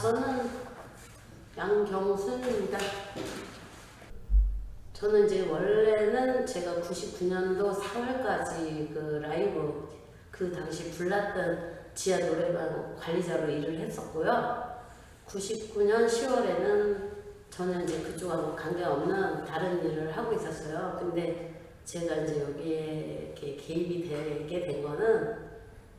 저는 양경순입니다. 저는 이제 원래는 제가 99년도 4월까지 그 라이브 그 당시 불났던 지하 노래방 관리자로 일을 했었고요. 99년 10월에는 저는 이제 그쪽하고 관계없는 다른 일을 하고 있었어요. 근데 제가 이제 여기에 이렇게 개입이 되게 된 거는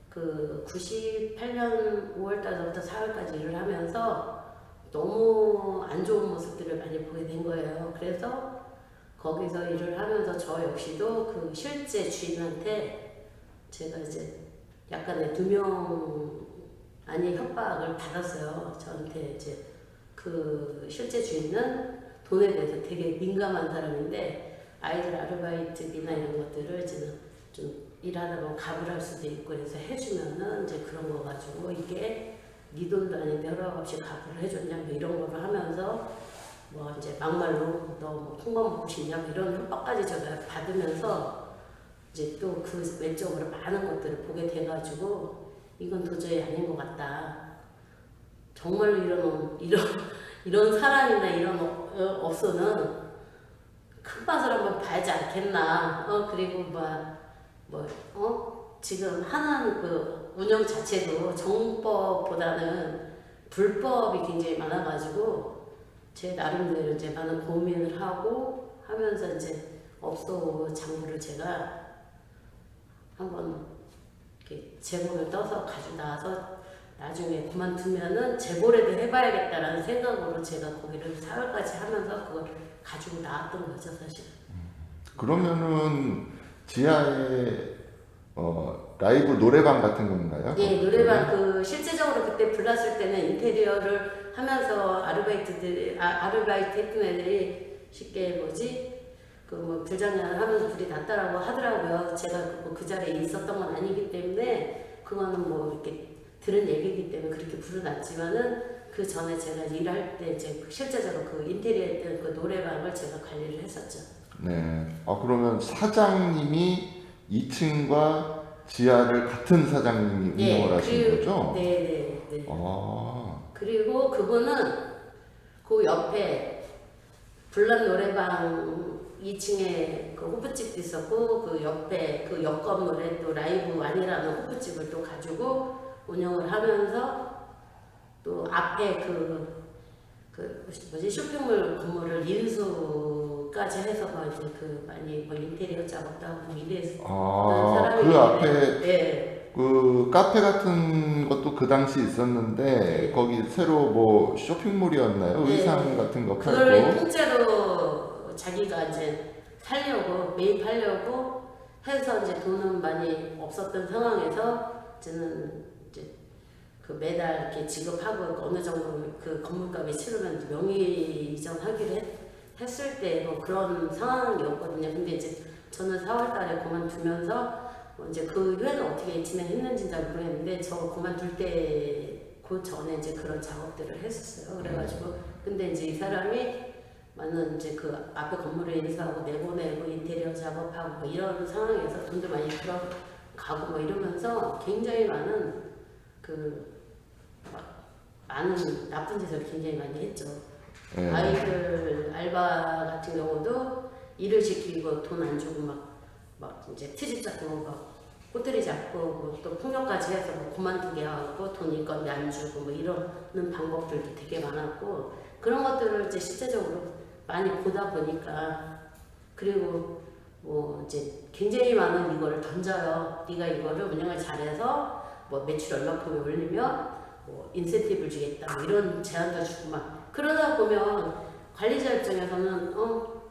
그 98년 5월달부터 4월까지 일을 하면서 너무 안 좋은 모습들을 많이 보게 된 거예요. 그래서 거기서 일을 하면서 저 역시도 그 실제 주인한테 제가 이제 약간의 두명 아닌 협박을 받았어요. 저한테 이제 그 실제 주인은 돈에 대해서 되게 민감한 사람인데 아이들 아르바이트비나 이런 것들을 이제 좀 일하다 보면 갑을 할 수도 있고 그래서 해주면은 이제 그런 거 가지고 이게 네 돈도 아닌데 허락 없이 갑을 해줬냐 뭐 이런 거를 하면서 뭐 이제 막말로 너 뭐 콩밥 먹고 싶냐 뭐 이런 협박까지 제가 받으면서 이제 또 그 외적으로 많은 것들을 보게 돼가지고 이건 도저히 아닌 것 같다. 정말로 이런 사람이나 이런 업소는 큰 맛을 한번 봐야지 않겠나. 그리고 지금 하는 그 운영 자체도 정법보다는 불법이 굉장히 많아가지고 제 나름대로 이제 많은 고민을 하고 하면서 이제 업소 장부를 제가 한번 이렇게 제보를 떠서 가지고 나와서 나중에 그만두면은 제보라도 해봐야겠다라는 생각으로 제가 거기를 4월까지 하면서 그걸 가지고 나왔던 거죠, 사실. 그러면은 지하에 라이브 노래방 같은 건가요? 네, 노래방 그 실제적으로 그때 불났을 때는 인테리어를 하면서 아르바이트 했던 애들이 쉽게 그 뭐 불장난을 하면서 불이 났다라고 하더라고요. 제가 그 자리에 있었던 건 아니기 때문에 그거는 뭐 이렇게 들은 얘기이기 때문에 그렇게 불은 났지만은 그 전에 제가 일할 때 이제 실제적으로 그 인테리어 했던 그 노래방을 제가 관리를 했었죠. 네. 그러면 사장님이 2층과 지하를 같은 사장님이 운영을 하신 거죠? 네. 그리고 그분은 그 옆에 불난 노래방 2층에 그 호프집도 있었고 그 옆에 그 옆 건물에 또 라이브 완이라는 호프집을 또 가지고 운영을 하면서 또 앞에 쇼핑몰 건물을 인수까지 해서 이제 그 많이 뭐 인테리어 작업도 하고 이랬던 사람이 그 앞에 네. 그 카페 같은 것도 그 당시 있었는데 네. 거기 새로 뭐 쇼핑몰이었나요? 네. 의상 같은 거 그걸 팔고 통째로 자기가 이제 매입하려고 해서 이제 돈은 많이 없었던 상황에서 저는 이제 그 매달 이렇게 지급하고 어느 정도 그 건물값이 치르면 명의 이전하기로 했을 때 뭐 그런 상황이었거든요. 근데 이제 저는 4월달에 그만두면서 이제 그 후에는 어떻게 진행했는지는 잘 모르겠는데 저 그만둘 때 그 전에 이제 그런 작업들을 했었어요. 그래가지고 근데 이제 이 사람이 많은 이제 그 앞에 건물을 인수하고 내보내고 인테리어 작업하고 뭐 이런 상황에서 돈도 많이 들어가고 뭐 이러면서 굉장히 많은 많은 나쁜 짓을 굉장히 많이 했죠. 아이들 알바 같은 경우도 일을 시키고 돈 안 주고 막 이제 트집 잡고 막 꼬투리 잡고 뭐 또 폭력까지 해서 뭐 그만두게 하고 돈 일건비 안 주고 뭐 이러는 방법들도 되게 많았고 그런 것들을 이제 실제적으로 많이 보다 보니까 그리고 뭐 이제 굉장히 많은 이거를 던져요. 네가 이거를 운영을 잘해서 뭐 매출 얼마큼을 올리면 뭐 인센티브를 주겠다 뭐 이런 제안도 주고 막 그러다 보면 관리자 입장에서는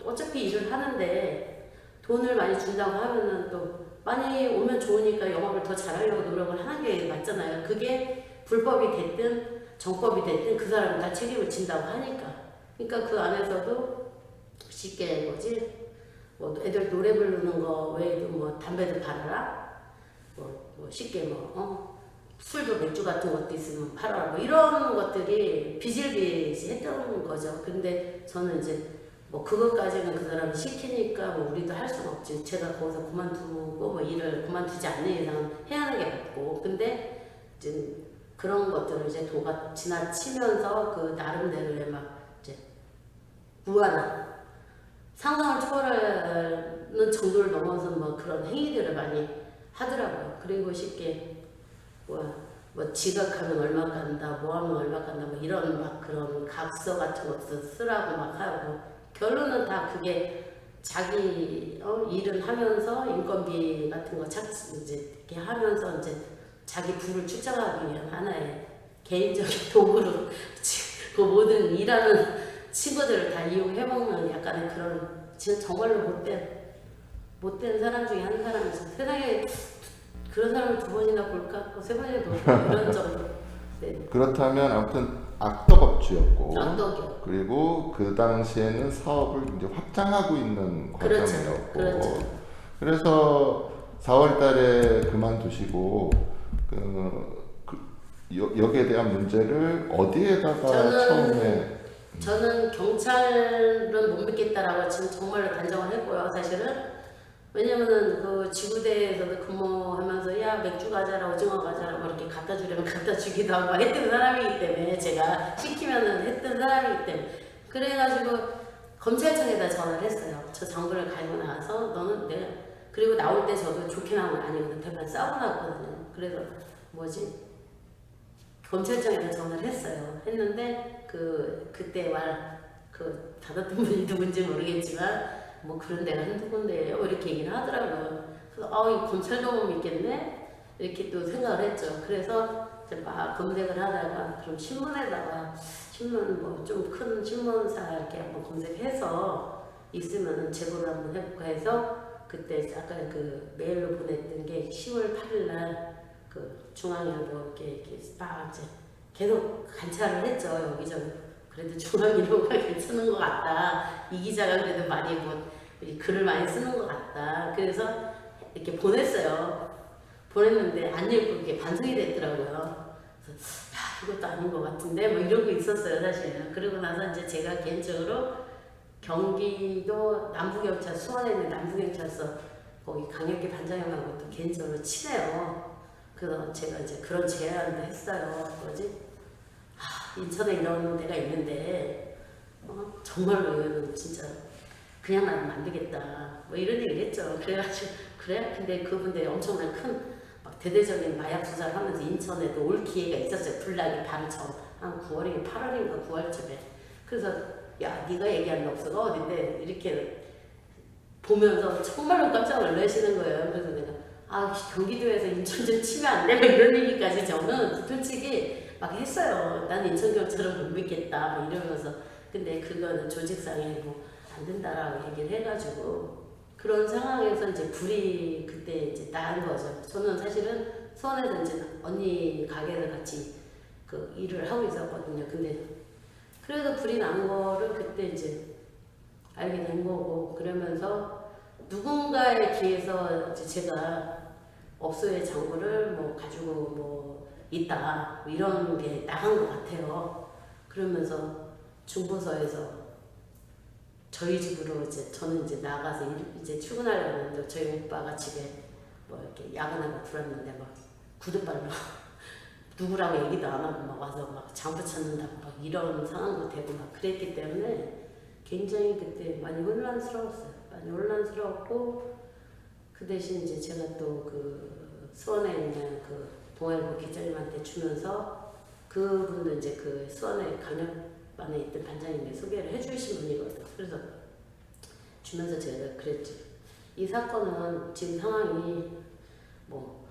어차피 일을 하는데 돈을 많이 준다고 하면은 또 많이 오면 좋으니까 영업을 더 잘하려고 노력을 하는 게 맞잖아요. 그게 불법이 됐든 정법이 됐든 그 사람은 다 책임을 진다고 하니까. 그러니까 그 안에서도 쉽게 뭐 애들 노래 부르는 거 외에도 뭐 담배도 팔아라. 뭐 쉽게 술도 맥주 같은 것도 있으면 팔아라. 뭐 이런 것들이 비질비질했던 거죠. 근데 저는 이제 뭐 그것까지는 그 사람이 시키니까 뭐 우리도 할 수는 없지. 제가 거기서 그만두고 뭐 일을 그만두지 않는 이상 해야 하는 게 맞고. 근데 이제 그런 것들을 이제 도가 지나치면서 그 나름대로의 막 이제 무한한 상상을 초월하는 정도를 넘어서 뭐 그런 행위들을 많이 하더라고요. 그리고 쉽게 뭐 지각하면 얼마 간다, 뭐 하면 얼마 간다, 뭐 이런 막 그런 각서 같은 것도 쓰라고 막 하고 결론은 다 그게 자기 일은 하면서 인건비 같은 거 이제 이렇게 하면서 이제 자기 부를 축적하기 위한 하나의 개인적인 도구로 그 모든 일하는 친구들을 다 이용해먹는 약간의 그런 진짜 정말로 못된 사람 중에 한 사람이죠. 세상에 그런 사람을 두 번이나 볼까? 세 번이나 볼까? 이런 정도. 네. 그렇다면 아무튼 악덕업주였고 악덕이요. 그리고 그 당시에는 사업을 이제 확장하고 있는 그렇죠. 과정이었고 그렇죠. 그래서 4월달에 그만두시고 여기에 대한 문제를 어디에다가 저는 경찰은 못 믿겠다라고 지금 정말로 단정을 했고요. 사실은 왜냐면은 그 지구대에서도 근무하면서 야 맥주 가자라 오징어 가자라 뭐 이렇게 갖다 주려면 갖다 주기도 하고 했던 사람이기 때문에 제가 시키면은 했던 사람이기 때문에 그래가지고 검찰청에다 전화를 했어요. 저 장부를 갈고 나서 너는 내가 그리고 나올 때 저도 좋게 나온 건 아니거든. 대판 싸우고 나왔거든요. 그래서 검찰청에다 전화를 했어요. 했는데 그때 그 받았던 분이 누군지 모르겠지만 뭐 그런 데가 한두 군데예요. 이렇게 얘기를 하더라고요. 그래서 이 검찰도 못 믿겠네 이렇게 또 생각을 했죠. 그래서 이제 막 검색을 하다가 그럼 신문 뭐 좀 큰 신문사 이렇게 한번 검색해서 있으면은 제보를 한번 해볼까 해서 그때 아까 그 메일로 보냈던 게 10월 8일 날 그 중앙일보 이렇게 막 이제 계속 관찰을 했죠. 여기저기. 그래도 중앙일보가 괜찮은 것 같다. 이 기자가 그래도 많이 글을 많이 쓰는 것 같다. 그래서 이렇게 보냈어요. 보냈는데 안 읽고 이렇게 반성이 됐더라고요. 그래서 이것도 아닌 것 같은데 뭐 이러고 있었어요 사실은. 그리고 나서 이제 제가 개인적으로 경기도 남부경찰 수원에 있는 남부경찰서 거기 강력계 반장님하고 또 개인적으로 친해요. 그래서 제가 이제 그런 제안도 했어요. 인천에 이런 데가 있는데 정말로 이거는 진짜 그냥 놔두면 안 되겠다 뭐 이런 얘기를 했죠. 그래가지고 그래? 근데 그분들이 엄청난 큰 막 대대적인 마약 수사를 하면서 인천에도 올 기회가 있었어요. 불나기 바로 한 9월인가 8월인가 9월쯤에. 그래서 야 네가 얘기한 럽스가 어딘데 이렇게 보면서 정말로 깜짝 놀라시는 거예요. 그래서 내가 경기도에서 인천 좀 치면 안 돼? 뭐 이런 얘기까지 저는 솔직히 막 했어요. 난 인천경찰은 못 믿겠다 뭐 이러면서. 근데 그거는 조직상에 뭐 안 된다라고 얘기를 해가지고 그런 상황에서 이제 불이 그때 이제 난 거죠. 저는 사실은 수원에서 이제 언니 가게를 같이 그 일을 하고 있었거든요. 근데 그래서 불이 난 거를 그때 이제 알게 된 거고 그러면서 누군가에 비해서 이제 제가 업소의 장부를 뭐 가지고 뭐 있다 뭐 이런 게 나간 것 같아요. 그러면서 중부서에서 저희 집으로 저는 이제 나가서 이제 출근하려고 하는데 저희 오빠가 집에 뭐 이렇게 야근하고 들어왔는데 막 구두발로 누구라고 얘기도 안 하고 막 와서 막 장부 찾는다고 막 이런 상황도 되고 막 그랬기 때문에 굉장히 그때 많이 혼란스러웠어요. 많이 혼란스러웠고 그 대신 이제 제가 또 그 수원에 있는 그 동아일보 기자님한테 주면서 그분도 이제 그 수원에 강력반에 있던 반장님이 소개를 해주신 분이거든요. 그래서 주면서 제가 그랬죠. 이 사건은 지금 상황이 뭐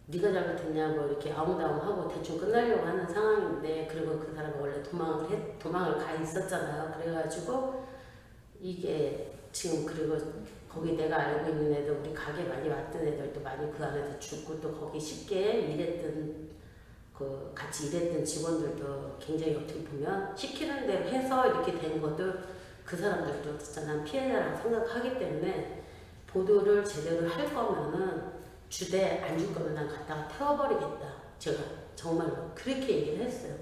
네가 잘못했냐고 이렇게 아웅다웅하고 대충 끝나려고 하는 상황인데 그리고 그 사람은 원래 도망을 가 있었잖아요. 그래가지고 이게 지금 그리고 거기 내가 알고 있는 애들 우리 가게 많이 왔던 애들도 많이 그 안에서 죽고 또 거기 쉽게 일했던 그 같이 일했던 직원들도 굉장히 어떻게 보면 시키는 대로 해서 이렇게 된 것도 그 사람들도 진짜 난 피해자라고 생각하기 때문에 보도를 제대로 할 거면은 주대 안 줄 거면 난 갖다가 태워버리겠다. 제가 정말로 그렇게 얘기를 했어요.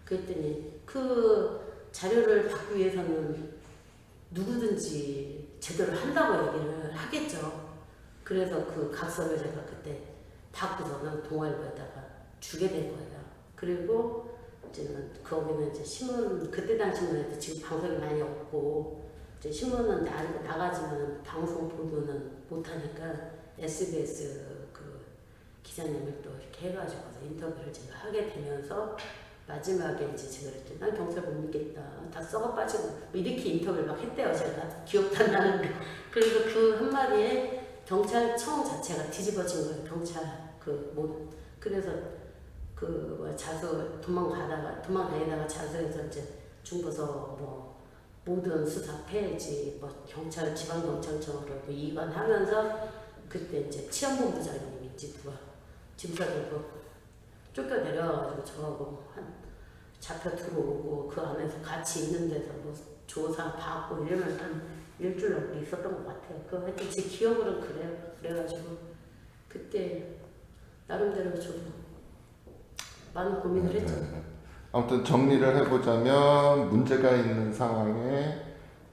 그랬더니 그 자료를 받기 위해서는 누구든지 제대로 한다고 얘기를 하겠죠. 그래서 그 각서를 제가 그때 받고서는 동아일보에다가 주게 된 거예요. 그리고 이제는 거기는 이제 신문 그때 당시만 해도 지금 방송이 많이 없고 이제 신문은 나가지만 방송 보도는 못하니까 SBS 그 기자님을 또 이렇게 해가지고 인터뷰를 제가 하게 되면서 마지막에 이제 제가 그랬더니 난 경찰 못 믿겠다. 다 썩어 빠지고 뭐 이렇게 인터뷰를 막 했대요. 제가 기억도 안 나는데. 그래서 그 한마디에 경찰청 자체가 뒤집어진 거예요. 경찰 그래서 자수 도망다니다가 자수해서 이제 중부서 뭐 모든 수사 폐지 뭐 경찰 지방경찰청으로 뭐 이관하면서 그때 이제 치안본부장님인지 누가 집사들고 쫓겨 내려와가지고 저하고 한 잡혀 들어오고 그 안에서 같이 있는 데서 뭐 조사 받고 이러면 한 일주일 넘게 있었던 것 같아요. 그 하여튼 제 기억으로는 그래요. 그래가지고 그때 나름대로 저도 많은 고민을 했죠. 아무튼 정리를 해보자면 문제가 있는 상황에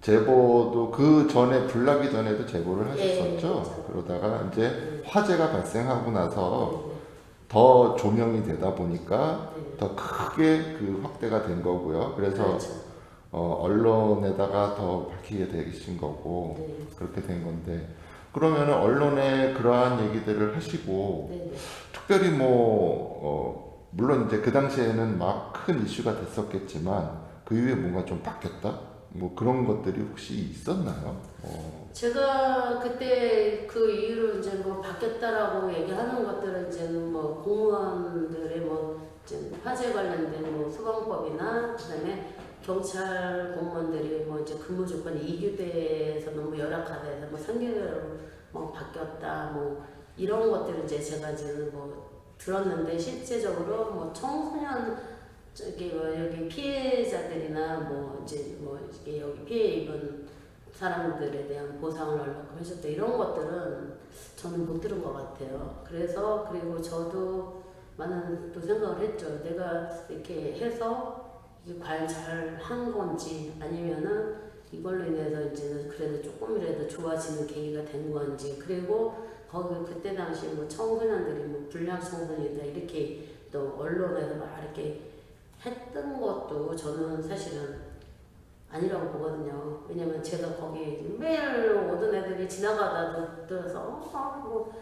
제보도 그 전에 불나기 전에도 제보를 하셨었죠. 그러다가 이제 화재가 발생하고 나서 더 조명이 되다 보니까 더 크게 그 확대가 된 거고요. 그래서 그렇죠. 언론에다가 더 밝히게 되신 거고 그렇게 된 건데 그러면은 언론에 그러한 얘기들을 하시고 특별히 물론 이제 그 당시에는 막 큰 이슈가 됐었겠지만 그 이후에 뭔가 좀 바뀌었다? 뭐 그런 것들이 혹시 있었나요? 제가 그때 그 이후로 이제 뭐 바뀌었다라고 얘기하는 것들은 이제는 뭐 공무원들의 뭐 이제 화재 관련된 뭐 소방법이나 그다음에 경찰 공무원들이 뭐 이제 근무 조건이 2교대에서 너무 열악하다 해서 뭐 3교대로 뭐 바뀌었다 뭐 이런 것들을 이제 제가 지금 뭐 들었는데 실제적으로 뭐 청소년 여기 피해자들이나 뭐 이제 뭐 이게 여기 피해 입은 사람들에 대한 보상을 얼마큼 해줬다 이런 것들은 저는 못 들은 것 같아요. 그리고 저도 많은 또 생각을 했죠. 내가 이렇게 해서 이게 과연 잘 한 건지 아니면은 이걸로 인해서 이제는 그래도 조금이라도 좋아지는 계기가 된 건지 그리고 거기 그때 당시 뭐 청소년들이 뭐 불량 청소년이다 이렇게 또 언론에서 막 이렇게 했던 것도 저는 사실은 아니라고 보거든요. 왜냐면 제가 거기 매일 오던 애들이 지나가다 들어서 뭐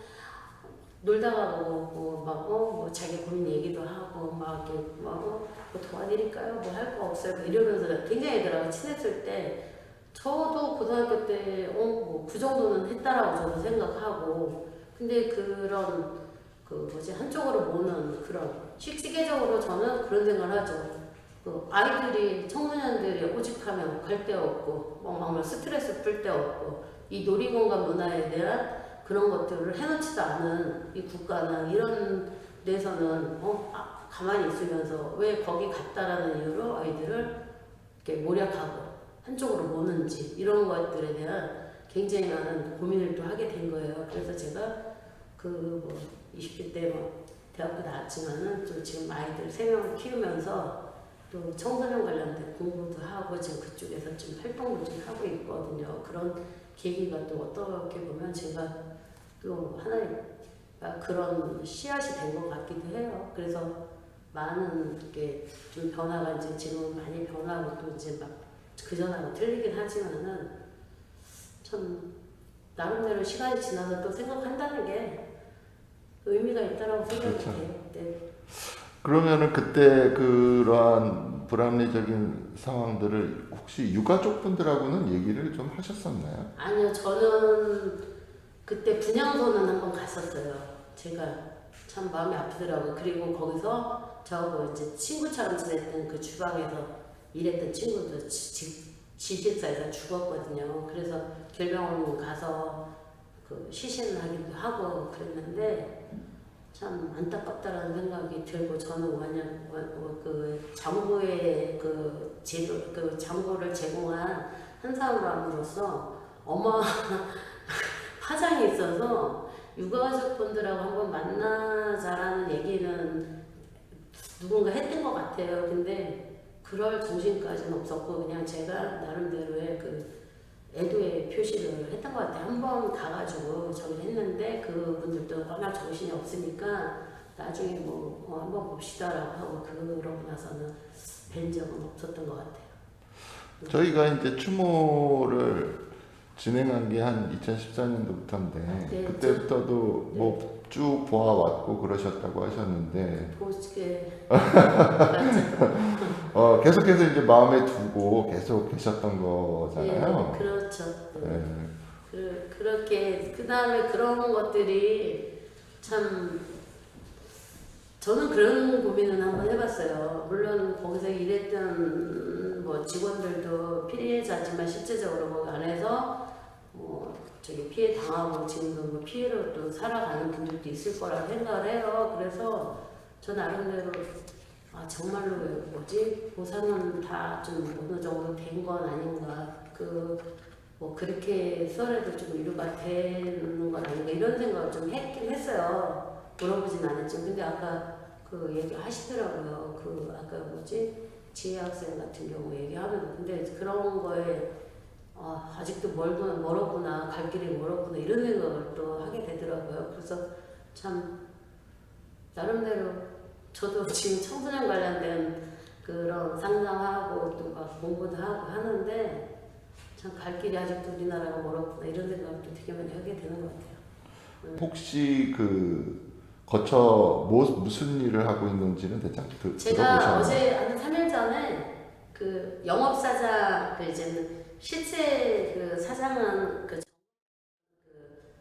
놀다가 뭐 자기 고민 얘기도 하고 막 이렇게 뭐 도와드릴까요? 뭐 할 거 없어요? 뭐 이러면서 굉장히 애들하고 친했을 때 저도 고등학교 때 뭐 그 정도는 했다라고 저도 생각하고 근데 그런 한쪽으로 모는 그런 식시계적으로 저는 그런 생각을 하죠. 아이들이 청소년들이 오직하면 갈 데 없고 막 스트레스 풀 데 없고 이 놀이공간 문화에 대한 그런 것들을 해놓지도 않은 이 국가는 이런 데서는 가만히 있으면서 왜 거기 갔다라는 이유로 아이들을 이렇게 모략하고 한쪽으로 모는지 이런 것들에 대한 굉장히 많은 고민을 또 하게 된 거예요. 그래서 제가 20대 때 대학교 나왔지만은 또 지금 아이들 3명을 키우면서 또 청소년 관련된 공부도 하고 지금 그쪽에서 좀 활동도 좀 하고 있거든요. 그런 계기가 또 어떻게 보면 제가 또 하나의 그런 씨앗이 된 것 같기도 해요. 그래서 많은 게 좀 변화가 이제 지금 많이 변하고 또 이제 막 그전하고 틀리긴 하지만은 참 나름대로 시간이 지나서 또 생각한다는 게 의미가 있다라고 생각이 돼요. 네. 그러면은 그때 그러한 불합리적인 상황들을 혹시 유가족분들하고는 얘기를 좀 하셨었나요? 아니요, 저는 그때 분향소는 한번 갔었어요. 제가 참 마음이 아프더라고요. 그리고 거기서 저하고 이제 친구처럼 지냈던 그 주방에서 일했던 친구도 지식사에서 죽었거든요. 그래서 결병원 가서 시신을 하기도 하고 그랬는데 참 안타깝다라는 생각이 들고 저는 완전 장부의 장부를 제공한 한 사람으로서 어마어마한 파장이 있어서 육아가족분들하고 한번 만나자라는 얘기는 누군가 했던 것 같아요. 근데 그럴 정신까지는 없었고 그냥 제가 나름대로의 애도의 표시를 했던 것 같아요. 한 번 가가지고 저기 했는데 그분들도 워낙 정신이 없으니까 나중에 뭐 한번 봅시다라고 하고 그러고 나서는 뵌 적은 없었던 것 같아요. 저희가 이제 추모를 진행한 게 한 2014년도부터인데 네, 그때부터도 네. 뭐 쭉 보아왔고 그러셨다고 하셨는데 보시게 계속해서 이제 마음에 두고 계속 계셨던 거잖아요. 네, 그렇죠. 네. 그렇게 그 다음에 그런 것들이 참 저는 그런 고민은 한번 해봤어요. 물론 거기서 일했던 뭐 직원들도 피해자지만 실제적으로 거기 안에서 뭐 저기 피해 당하고 지금도 뭐 피해로 또 살아가는 분들도 있을 거라 생각을 해요. 그래서 저 나름대로 정말로 뭐지 보상은 다 좀 어느 정도 된 건 아닌가 뭐 그렇게 써내도 좀 위로가 되는 건 아닌가 이런 생각을 좀 했긴 했어요. 물어보진 않았지만 근데 아까 그 얘기 하시더라고요. 아까 뭐지 지혜 학생 같은 경우 얘기하면 근데 그런 거에 아직도 멀었구나 갈 길이 멀었구나 이런 생각을 또 하게 되더라고요. 그래서 참 나름대로 저도 지금 청소년 관련된 그런 상담하고 또 막 공부도 하고 하는데 참 갈 길이 아직도 우리나라가 멀었구나 이런 생각을 또 되게 많이 하게 되는 것 같아요. 혹시 무슨 일을 하고 있는지는 대충 제가 들어보셨나요? 어제 한 3일 전에 영업사장 이제는 실제 사장은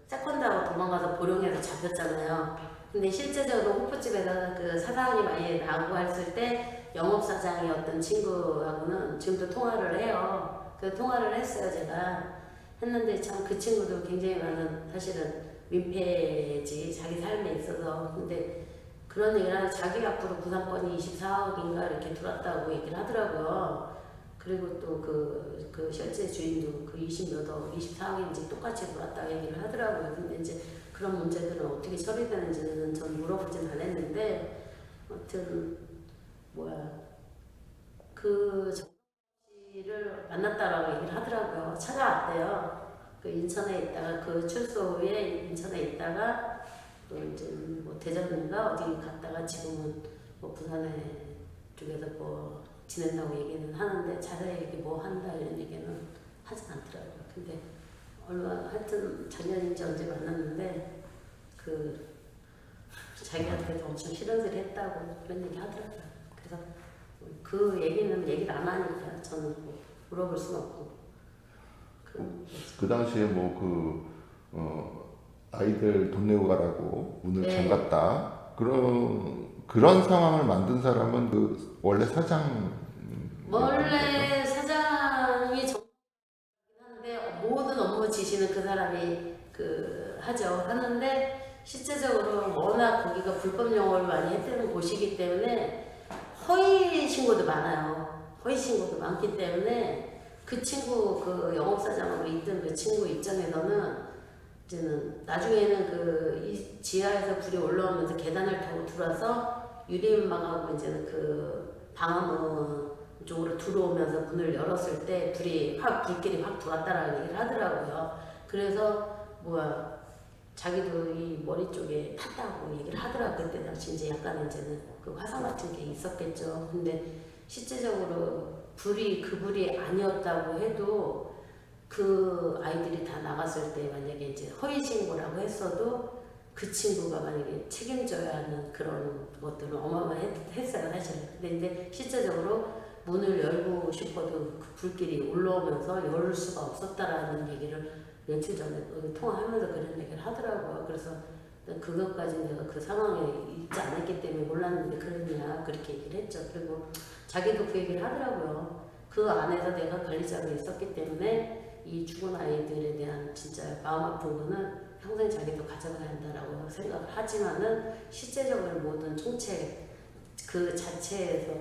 세컨드하고 도망가서 보령에서 잡혔잖아요. 근데 실제적으로 호프집에다가 사장이 많이 나고 했을 때 영업사장이었던 친구하고는 지금도 통화를 해요. 통화를 했어요, 제가. 했는데 참 그 친구도 굉장히 많은 사실은 민폐지, 자기 삶에 있어서. 근데 그런 얘기를 하면 자기 앞으로 구상권이 24억인가 이렇게 들어왔다고 얘기를 하더라고요. 그리고 또 실제 주인도 20몇 억, 24억인지 똑같이 들어왔다고 얘기를 하더라고요. 근데 이제 그런 문제들은 어떻게 처리되는지는 전 물어보진 않았는데, 아무튼, 정씨를 만났다라고 얘기를 하더라고요. 찾아왔대요. 인천에 있다가 출소 후에 인천에 있다가 또 이제 뭐 대전인가 어디 갔다가 지금은 뭐 부산에 쪽에서 뭐 지낸다고 얘기는 하는데 자세히 이렇게 뭐 한다 이런 얘기는 하진 않더라고요. 근데 하여튼 작년인지 언제 만났는데 자기한테도 엄청 시런스를 했다고 그런 얘기 하더라고요. 그래서 그 얘기를 안 하니까 저는 뭐 물어볼 수는 없고 그 당시에 아이들 돈 내고 가라고 문을 네. 잠갔다. 그런 상황을 만든 사람은 원래 사장. 원래 사장이 한데 모든 업무 지시는 그 사람이 하는데 실제적으로 워낙 거기가 불법 영업을 많이 했다는 곳이기 때문에 허위 신고도 많아요. 허위 신고도 많기 때문에 그 친구 영업사장으로 있던 그 친구 입장에서는 이제는 나중에는 이 지하에서 불이 올라오면서 계단을 타고 들어와서 유리문방하고 이제는 방화문 쪽으로 들어오면서 문을 열었을 때 불길이 확 들어왔다라는 얘기를 하더라고요. 그래서 자기도 이 머리 쪽에 탔다고 얘기를 하더라고요. 그때 당시 이제 약간 이제는 화상 같은 게 있었겠죠. 근데 실제적으로 불이 아니었다고 해도 그 아이들이 다 나갔을 때 만약에 이제 허위 신고라고 했어도 그 친구가 만약에 책임져야 하는 그런 것들은 어마어마했어요, 사실. 근데 이제 실제적으로 문을 열고 싶어도 불길이 올라오면서 열 수가 없었다라는 얘기를 며칠 전에 통화하면서 그런 얘기를 하더라고요. 그래서 그것까지 내가 그 상황에 있지 않았기 때문에 몰랐는데 그랬냐 그렇게 얘기를 했죠. 그리고 자기도 그 얘기를 하더라고요. 그 안에서 내가 관리자로 있었기 때문에 이 죽은 아이들에 대한 진짜 마음 아픈 거는 평생 자기도 가져가야 한다라고 생각을 하지만은 실제적으로 모든 총책 그 자체에서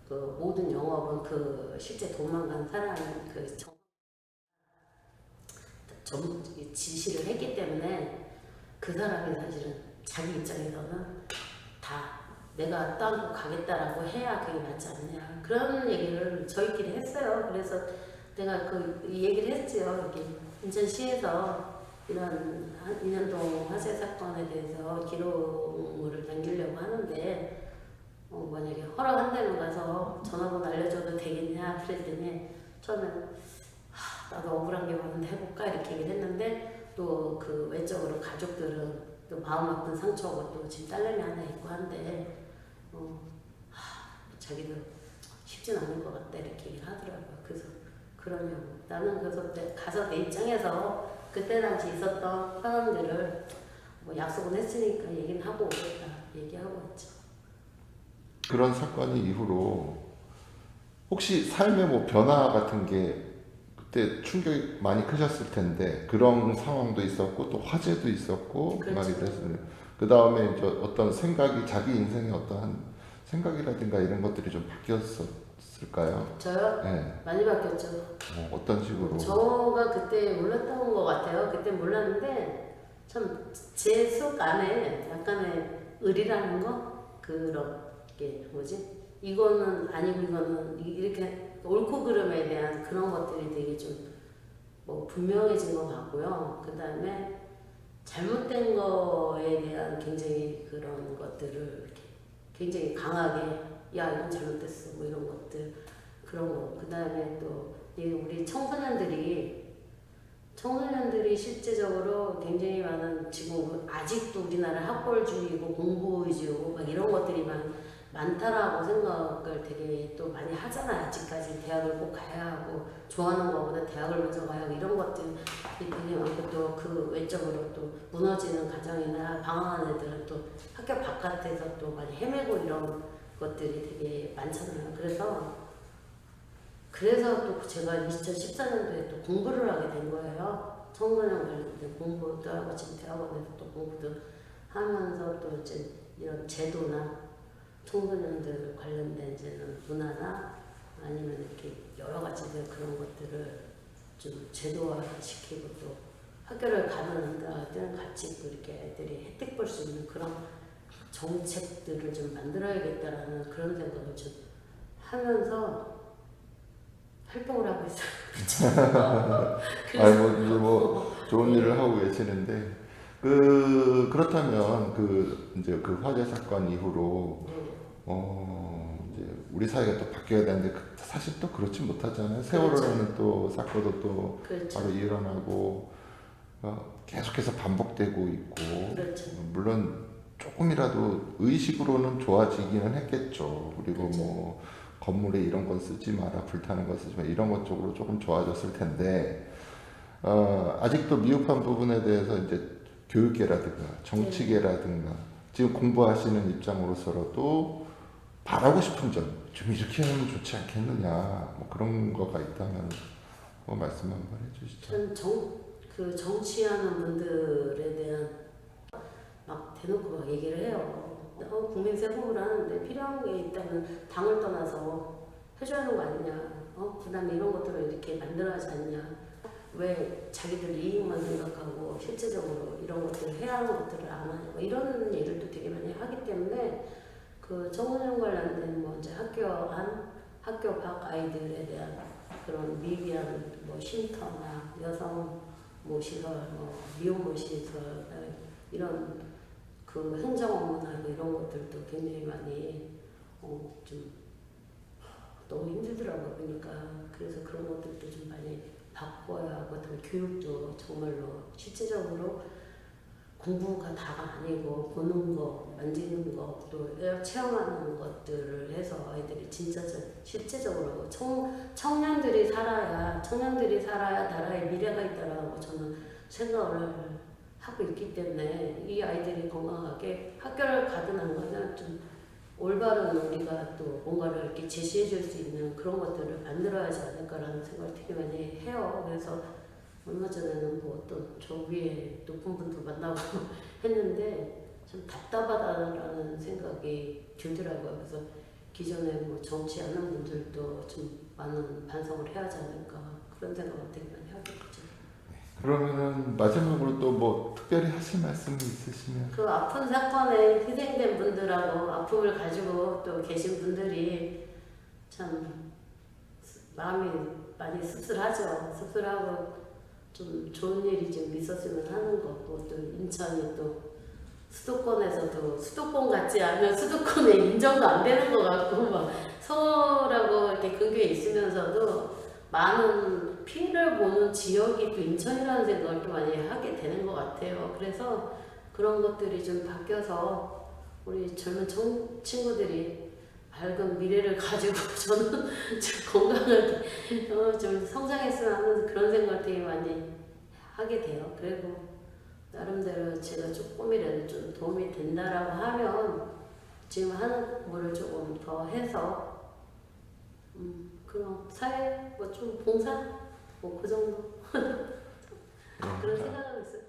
모든 영업은 실제 도망간 사람은 지시를 했기 때문에 그 사람이 사실은 자기 입장에서는 다 내가 땅고 가겠다라고 해야 그게 맞지 않냐 그런 얘기를 저희끼리 했어요. 그래서 내가 이 얘기를 했지요. 여기 인천시에서 이런 인현동 화재 사건에 대해서 기록물을 남기려고 그랬더니 처음에는 나도 억울한 게 많은데 해볼까 이렇게 얘기를 했는데 또 그 외적으로 가족들은 또 마음 아픈 상처고 또 지금 딸내미 하나 있고 한데 자기도 쉽진 않을 것 같다 이렇게 얘기를 하더라고요. 그래서 그러냐고 나는 그래서 가서 내 입장에서 그때 당시 있었던 상황들을 뭐 약속은 했으니까 얘기는 하고 오겠다 얘기하고 있죠. 그런 사건이 이후로 혹시 삶의 뭐 변화 같은 게 그때 충격이 많이 크셨을 텐데 그런 상황도 있었고 또 화제도 있었고 그렇죠. 말이 그랬어요. 그 다음에 이제 어떤 생각이 자기 인생의 어떠한 생각이라든가 이런 것들이 좀 바뀌었을까요? 저요? 네. 많이 바뀌었죠. 어떤 식으로? 저가 그때 몰랐던 것 같아요. 그때 몰랐는데 참 제 속 안에 약간의 의리라는 거 그런 게 뭐지? 이거는 아니고 이거는 이렇게 옳고 그름에 대한 그런 것들이 되게 좀 뭐 분명해진 것 같고요. 그 다음에 잘못된 거에 대한 굉장히 그런 것들을 이렇게 굉장히 강하게 야 이건 잘못됐어 뭐 이런 것들 그런 거. 그 다음에 또 우리 청소년들이 실제적으로 굉장히 많은 지금 아직도 우리나라 학벌주의고 공부위주고 막 이런 것들이 많다라고 생각을 되게 또 많이 하잖아요. 아직까지 대학을 꼭 가야 하고 좋아하는 것보다 대학을 먼저 가야 하고 이런 것들이 되게 많고 또 그 외적으로 또 무너지는 가정이나 방황하는 애들은 또 학교 바깥에서 또 많이 헤매고 이런 것들이 되게 많잖아요. 그래서 또 제가 2014년도에 또 공부를 하게 된 거예요. 청소년 관련된 공부도 하고 지금 대학원에서 또 공부도 하면서 또 이제 이런 제도나 청소년들 관련된 이제는 문화나 아니면 이렇게 여러 가지들 그런 것들을 좀 제도화 시키고 또 학교를 가는 아이들은 같이 또 이렇게 애들이 혜택 볼 수 있는 그런 정책들을 좀 만들어야겠다라는 그런 생각을 좀 하면서 활동을 하고 있어요. 아니 이제 좋은 일을 하고 계시는데 그렇다면 이제 그 화재 사건 이후로 이제 우리 사회가 또 바뀌어야 되는데 사실 또 그렇지 못하잖아요. 세월호라는 또 사건도 또 그렇죠. 바로 일어나고 계속해서 반복되고 있고 그렇죠. 물론 조금이라도 의식으로는 좋아지기는 했겠죠. 그리고 그렇죠. 뭐 건물에 이런 건 쓰지 마라, 불타는 건 쓰지 마라 이런 것 쪽으로 조금 좋아졌을 텐데 아직도 미흡한 부분에 대해서 이제 교육계라든가 정치계라든가 지금 공부하시는 입장으로서라도 바라고 싶은 점 좀 이렇게 하면 좋지 않겠느냐 뭐 그런 거가 있다면 뭐 말씀 한번 해주시죠. 전 정치하는 분들에 대한 막 대놓고 막 얘기를 해요. 국민 세금을 하는데 필요한 게 있다면 당을 떠나서 해줘야 하는 거 아니냐. 그 다음에 이런 것들을 이렇게 만들어야지 않냐. 왜 자기들 이익만 생각하고 실제적으로 이런 것들을 해야 하는 것들을 안 하냐. 뭐 이런 얘기를 되게 많이 하기 때문에 그 청소년 관련된 뭐 이제 학교 밖 아이들에 대한 그런 미비한 뭐 쉼터나 여성 뭐 시설, 뭐 미혼모 시설 이런 그 행정 업무나 이런 것들도 굉장히 많이 좀 너무 힘들더라고요. 그러니까 그래서 그런 것들도 좀 많이 바꿔야 하고 또 교육도 정말로 실제적으로 공부가 다가 아니고 보는 거, 만지는 거, 또 체험하는 것들을 해서 아이들이 진짜 실제적으로 청년들이 살아야 나라의 미래가 있다라고 저는 생각을 하고 있기 때문에 이 아이들이 건강하게 학교를 가든 안 가든 좀 올바른 우리가 또 뭔가를 이렇게 제시해 줄 수 있는 그런 것들을 만들어야지 않을까라는 생각을 되게 많이 해요. 그래서 얼마 전에는 뭐 어떤 저 위에 높은 분도 만나고 했는데 참 답답하다라는 생각이 들더라고요. 그래서 기존에 뭐 정치하는 분들도 좀 많은 반성을 해야 하지 않을까 그런 생각을 되게 많이 하게 되죠. 그러면은 마지막으로 또 뭐 특별히 하실 말씀이 있으시면 그 아픈 사건에 희생된 분들하고 아픔을 가지고 또 계신 분들이 참 마음이 많이 씁쓸하죠. 씁쓸하고 좀 좋은 일이 좀 있었으면 하는 거고 또 인천이 또 수도권에서도 수도권 같지 않은 수도권에 인정도 안 되는 것 같고 막 서울하고 이렇게 근교에 있으면서도 많은 피해를 보는 지역이 또 인천이라는 생각을 또 많이 하게 되는 것 같아요. 그래서 그런 것들이 좀 바뀌어서 우리 젊은 친구들이 밝은 미래를 가지고 저는 좀 건강하게 좀 성장했으면 하는 그런 생각을 되게 많이 하게 돼요. 그리고 나름대로 제가 조금이라도 좀 도움이 된다라고 하면 지금 하는 거를 조금 더 해서 그런 사회 뭐 좀 봉사 뭐 그 정도 그런 생각하고 있어요.